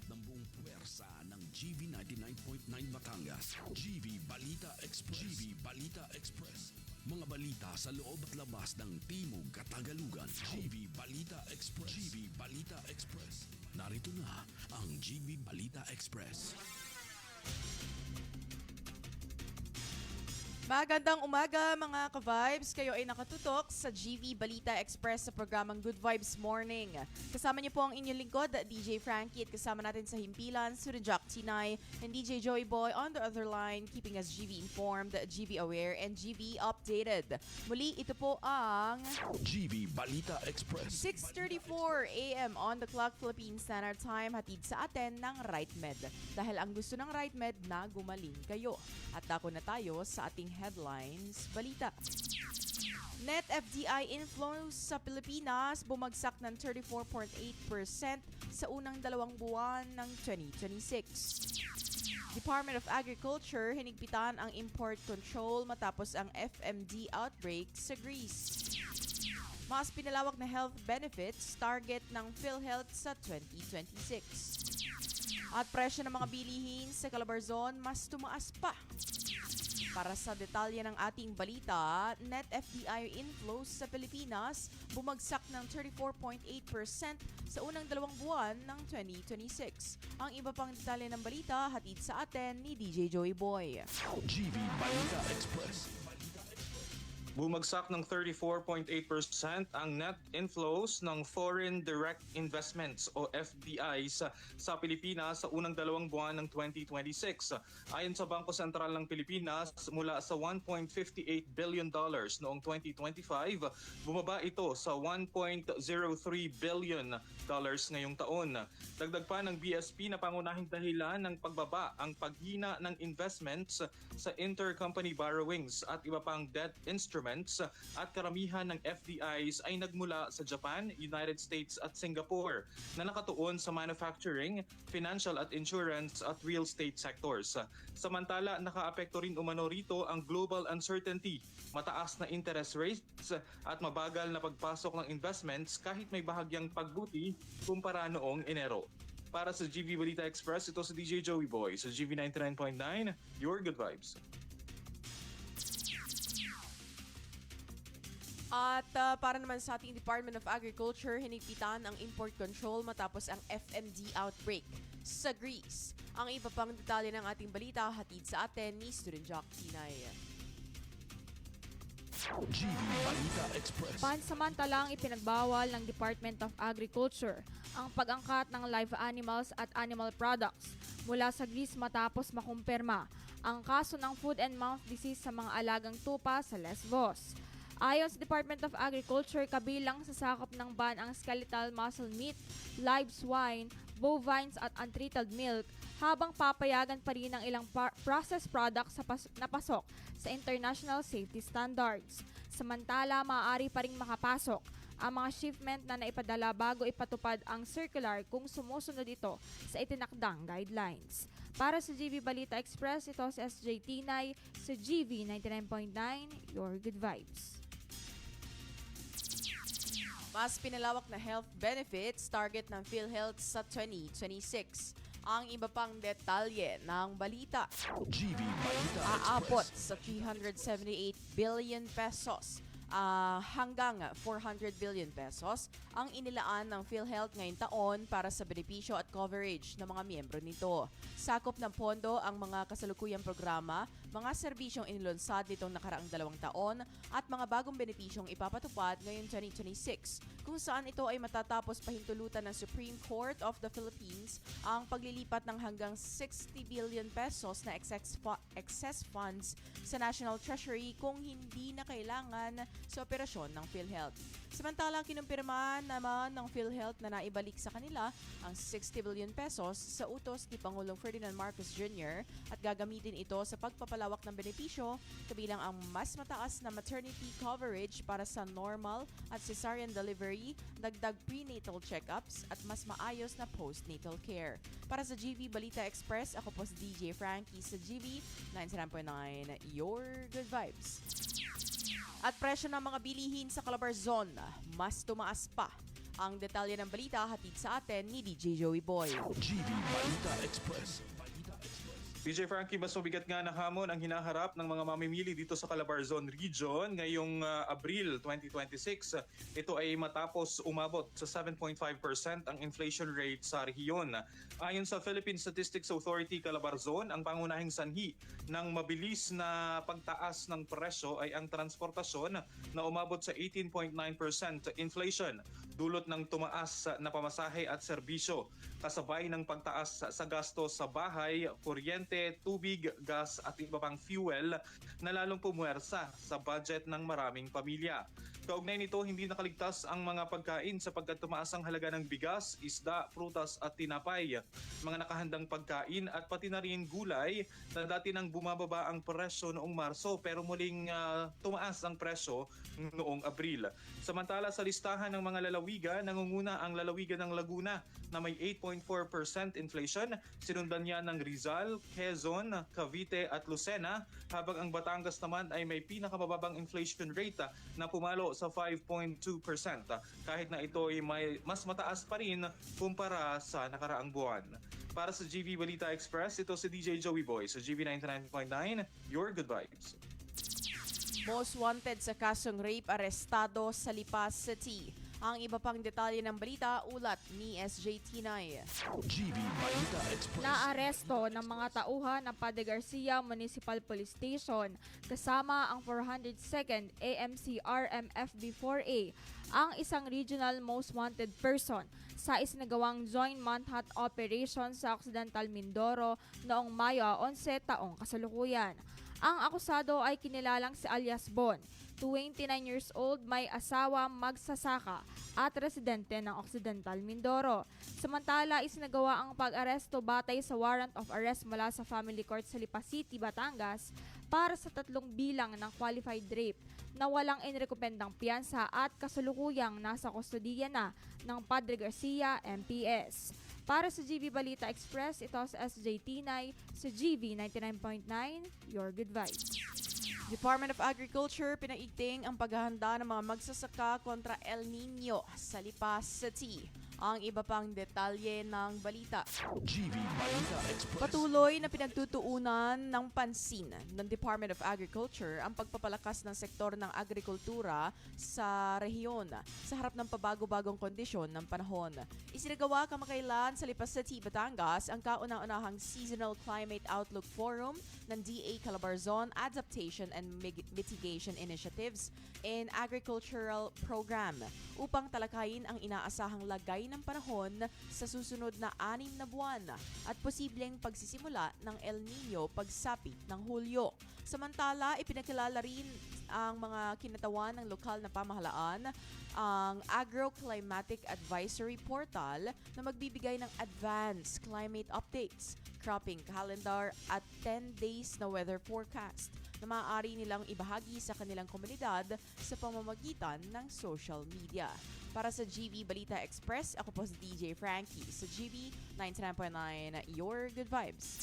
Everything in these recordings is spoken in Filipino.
ng buong puwersa ng GV 99.9 Batangas. GV Balita Express. GV Balita Express. Mga balita sa loob at labas ng Timog Katagalugan. GV Balita Express. GV Balita Express. Narito na ang GV Balita Express. Magandang umaga mga ka-vibes. Kayo ay nakatutok sa GV Balita Express sa programang Good Vibes Morning. Kasama niyo po ang inyong lingkod, DJ Frankie, at kasama natin sa himpilan, Surajak Tinay, and DJ Joey Boy on the other line, keeping us GV informed, GV aware, and GV updated. Muli, ito po ang GV Balita Express. 6:34 a.m. on the clock, Philippine Standard Time, hatid sa atin ng RightMed. Dahil ang gusto ng RightMed na gumaling kayo. At dako na tayo sa ating headlines balita. Net FDI inflows sa Pilipinas bumagsak ng 34.8% sa unang 2 buwan ng 2026. Department of Agriculture hinigpitan ang import control matapos ang FMD outbreak sa Greece. Mas pinalawak na health benefits target ng PhilHealth sa 2026. At presyo ng mga bilihin sa Calabarzon mas tumaas pa. Para sa detalye ng ating balita, net FDI inflows sa Pilipinas bumagsak ng 34.8% sa unang 2 buwan ng 2026. Ang iba pang detalye ng balita hatid sa atin ni DJ Joey Boy. GV Balita Express. Bumagsak ng 34.8% ang net inflows ng foreign direct investments o FDI sa Pilipinas sa unang 2 buwan ng 2026. Ayon sa Bangko Sentral ng Pilipinas, mula sa $1.58 billion noong 2025, bumaba ito sa $1.03 billion ngayong taon. Dagdag pa ng BSP na pangunahing dahilan ng pagbaba ang paghina ng investments sa intercompany borrowings at iba pang debt instruments at karamihan ng FDIs ay nagmula sa Japan, United States at Singapore na nakatuon sa manufacturing, financial at insurance at real estate sectors. Samantala, nakaapekto rin umano rito ang global uncertainty, mataas na interest rates at mabagal na pagpasok ng investments kahit may bahagyang pagbuti kumpara noong Enero. Para sa GV Balita Express, ito si DJ Joey Boy sa GV 99.9, Your Good Vibes. At para naman sa ating Department of Agriculture, hinigpitan ang import control matapos ang FMD outbreak sa Greece. Ang iba pang detalye ng ating balita hatid sa atin ni Surajak Tinay. GV Balita Express. Pansamantalang ipinagbawal ng Department of Agriculture ang pag-angkat ng live animals at animal products mula sa Greece matapos makumpirma ang kaso ng foot and mouth disease sa mga alagang tupa sa Lesbos. Ayon sa Department of Agriculture, kabilang sa sakop ng ban ang skeletal muscle meat, live swine, bovines at untreated milk, habang papayagan pa rin ang ilang processed products na pasok sa international safety standards. Samantala, maaari pa rin makapasok ang mga shipment na naipadala bago ipatupad ang circular kung sumusunod ito sa itinakdang guidelines. Para sa GV Balita Express, ito si SJ Tinay sa GV 99.9, Your Good Vibes. Mas pinalawak na health benefits target ng PhilHealth sa 2026. Ang iba pang detalye ng balita. GV Balita Aabot Express. sa 378 billion pesos hanggang 400 billion pesos ang inilaan ng PhilHealth ngayong taon para sa benepisyo at coverage ng mga miyembro nito. Sakop ng pondo ang mga kasalukuyang programa, mga serbisyong inilunsad nitong nakaraang 2 taon at mga bagong benepisyong ipapatupad ngayong 2026, kung saan ito ay matatapos pahintulutan ng Supreme Court of the Philippines ang paglilipat ng hanggang 60 billion pesos na excess funds sa National Treasury kung hindi na kailangan sa operasyon ng PhilHealth. Samantala, kinumpirma naman ng PhilHealth na naibalik sa kanila ang 60 billion pesos sa utos ni Pangulong Ferdinand Marcos Jr. at gagamitin ito sa pagpapalawak ng benepisyo, kabilang ang mas mataas na maternity coverage para sa normal at cesarean delivery, dagdag prenatal checkups at mas maayos na postnatal care. Para sa GV Balita Express, ako po si DJ Frankie sa GV 99.9, Your Good Vibes. At presyo ng mga bilihin sa Calabarzon, mas tumaas pa. Ang detalye ng balita hatid sa atin ni DJ Joey Boy. GV Balita Express. DJ Frankie, mas mabigat nga na hamon ang hinaharap ng mga mamimili dito sa Calabarzon Region ngayong Abril 2026. Ito ay matapos umabot sa 7.5% ang inflation rate sa rehiyon. Ayon sa Philippine Statistics Authority Calabarzon, ang pangunahing sanhi ng mabilis na pagtaas ng presyo ay ang transportasyon na umabot sa 18.9% inflation, dulot ng tumaas na pamasahe at serbisyo, kasabay ng pagtaas sa gastos sa bahay, kuryente, tubig, gas at iba pang fuel na lalong pumuwersa sa budget ng maraming pamilya. Kaugnay nito, hindi nakaligtas ang mga pagkain sapagkat tumaas ang halaga ng bigas, isda, prutas at tinapay, mga nakahandang pagkain at pati na rin gulay na dati nang bumababa ang presyo noong Marso pero muling tumaas ang presyo noong Abril. Samantala sa listahan ng mga lalawigan, nangunguna ang lalawigan ng Laguna na may 8.4% inflation, sinundan niya ng Rizal, Quezon, Cavite at Lucena, habang ang Batangas naman ay may pinakamababang inflation rate na pumalo sa 5.2%, kahit na ito ay mas mataas pa rin kumpara sa nakaraang buwan. Para sa GV Balita Express, ito si DJ Joey Boy sa GV 99.9, Your Good Vibes. Most wanted sa kasong rape arestado sa Lipa City. Ang iba pang detalye ng balita, ulat ni SJ Tinay. GV Balita Express. Naaresto ng mga tauhan ng Padre Garcia Municipal Police Station kasama ang 402nd AMC RMFB4A ang isang regional most wanted person sa isinagawang joint manhunt operation sa Occidental Mindoro noong Mayo 11 taong kasalukuyan. Ang akusado ay kinilalang si alias Bon, 29 years old, may asawa, magsasaka at residente ng Occidental Mindoro. Samantala, isinagawa ang pag-aresto batay sa warrant of arrest mula sa Family Court sa Lipa City, Batangas para sa 3 bilang ng qualified rape na walang inrekopendang piyansa at kasalukuyang nasa kustodiya na ng Padre Garcia MPS. Para sa GV Balita Express, ito si SJ Tinay sa GV 99.9, Your Good Vibes. Department of Agriculture pinaigting ang paghahanda ng mga magsasaka kontra El Nino sa Lipa City. Ang iba pang detalye ng balita. GV Balita Express. Patuloy na pinagtutuunan ng pansin ng Department of Agriculture ang pagpapalakas ng sektor ng agrikultura sa rehiyon sa harap ng pabago-bagong kondisyon ng panahon. Isinagawa kamakailan sa Lipa City, Batangas ang kauna-unahang Seasonal Climate Outlook Forum ng DA Calabarzon Adaptation and Mitigation Initiatives in Agricultural Program upang talakayin ang inaasahang lagay ng panahon sa susunod na 6 na buwan at posibleng pagsisimula ng El Nino pagsapit ng Hulyo. Samantala, ipinakilala rin ang mga kinatawan ng lokal na pamahalaan ang Agroclimatic Advisory Portal na magbibigay ng advanced climate updates, cropping calendar at 10 days na weather forecast na maaari nilang ibahagi sa kanilang komunidad sa pamamagitan ng social media. Para sa GV Balita Express, ako po si DJ Frankie sa GV 99.9, Your Good Vibes.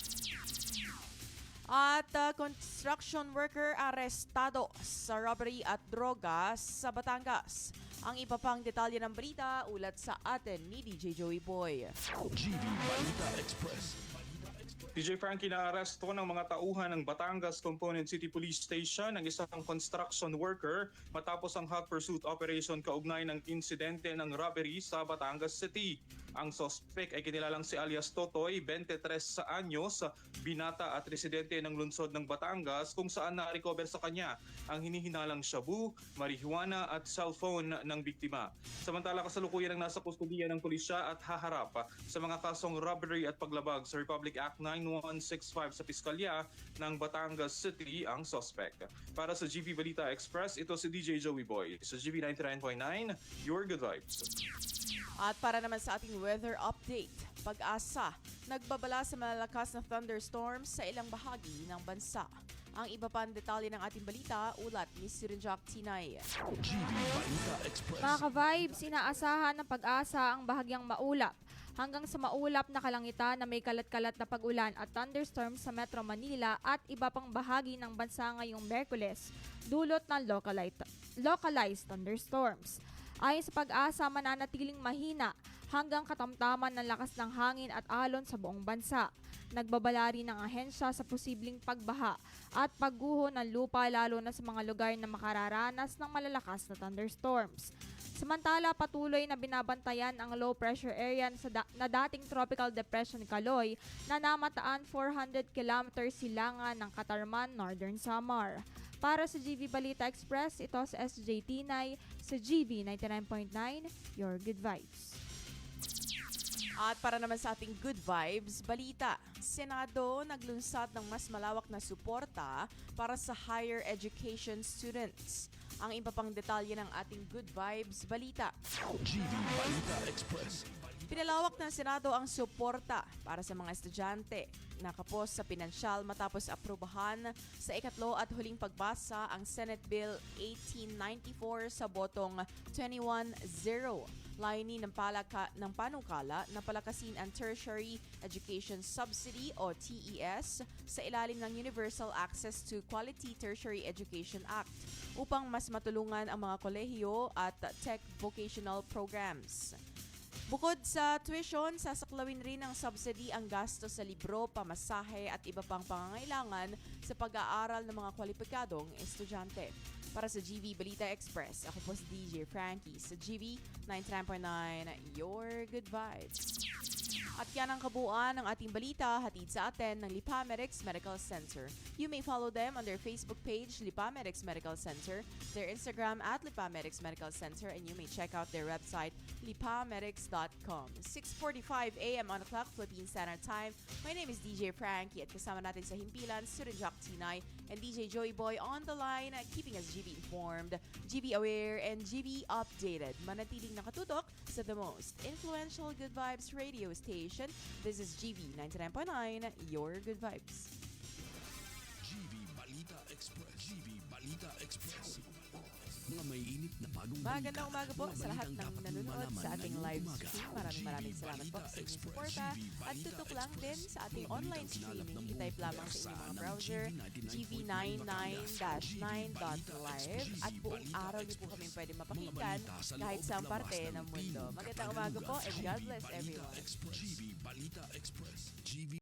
At construction worker arestado sa robbery at droga sa Batangas. Ang iba pang detalye ng balita, ulat sa atin ni DJ Joey Boy. GV Balita Express. DJ Frankie, naaresto ng mga tauhan ng Batangas Component City Police Station ang isang construction worker matapos ang hot pursuit operation kaugnay ng insidente ng robbery sa Batangas City. Ang suspect ay kinilalang si alias Totoy, 23 anyos, binata at residente ng lungsod ng Batangas kung saan na-recover sa kanya ang hinihinalang shabu, marijuana at cellphone ng biktima. Samantala, kasalukuyan ang nasa kustudiya ng pulisya at haharap sa mga kasong robbery at paglabag sa Republic Act 9165 sa Piskalya ng Batangas City ang suspect. Para sa GV Balita Express, ito si DJ Joey Boy sa GV 99.9, Your Good Vibes. At para naman sa ating weather update, Pag-asa, nagbabala sa malalakas na thunderstorms sa ilang bahagi ng bansa. Ang iba pang detalye ng ating balita, ulat ni Sirinjak Tinay. GV Balita Express. Mga ka-vibes, inaasahan ng Pag-asa ang bahagyang maulap hanggang sa maulap na kalangitan na may kalat-kalat na pag-ulan at thunderstorms sa Metro Manila at iba pang bahagi ng bansa ngayong Miyerkules, dulot ng localized thunderstorms. Ayon sa Pag-asa, mananatiling mahina hanggang katamtaman ng lakas ng hangin at alon sa buong bansa. Nagbabala rin ng ahensya sa posibleng pagbaha at pagguho ng lupa lalo na sa mga lugar na makararanas ng malalakas na thunderstorms. Samantala, patuloy na binabantayan ang low pressure area na dating tropical depression Kaloy na namataan 400 km silangan ng Katarman, Northern Samar. Para sa GV Balita Express, ito si SJ Tinay sa GV 99.9, Your Good Vibes. At para naman sa ating good vibes, balita. Senado naglunsad ng mas malawak na suporta para sa higher education students. Ang iba pang detalye ng ating good vibes, balita. GV Balita Express. Pinalawak ng Senado ang suporta para sa mga estudyante. Nakapos sa pinansyal matapos aprubahan sa ikatlo at huling pagbasa ang Senate Bill 1894 sa botong 21-0. Layunin ng panukala na palakasin ang Tertiary Education Subsidy o TES sa ilalim ng Universal Access to Quality Tertiary Education Act upang mas matulungan ang mga kolehiyo at tech vocational programs. Bukod sa tuition, sasaklawin rin ng subsidy ang gasto sa libro, pamasahe at iba pang pangangailangan sa pag-aaral ng mga kwalipikadong estudyante. Para sa GV Balita Express, ako po si DJ Frankie sa GV 99.9, Your Good Vibes. At yan ang kabuuan ng ating balita hatid sa atin ng Lipamedics Medical Center. You may follow them on their Facebook page, Lipamedics Medical Center, their Instagram at Lipamedics Medical Center, and you may check out their website, lipamedics.com. 6:45 a.m. on the clock, Philippine Standard Time. My name is DJ Frankie at kasama natin sa himpilan, Student Jock Tinay and DJ Joey Boy on the line, keeping us GB informed, GB aware, and GB updated. Manatiling nakatutok sa the most influential Good Vibes radio station. This is GV 99.9, Your Good Vibes. GV Balita Express. GV Balita Express. Mga may init na bagong balita. Magandang umaga po Mga sa lahat balitang ng dapat nanonood malaman sa ating ngayong live umaga. stream. Maraming GV salamat po Balita sa inyong Express. suporta. GV At Balita tutok lang Express. din sa ating Mga online balitang kinalap streaming. ng I-type buong lamang sa pwersa inyong mga ng browser, gv99-9.live. At buong araw niyo po kami pwede mapakinggan kahit sa parte ng mundo. Magandang umaga po and God bless everyone. GV Balita Express. GV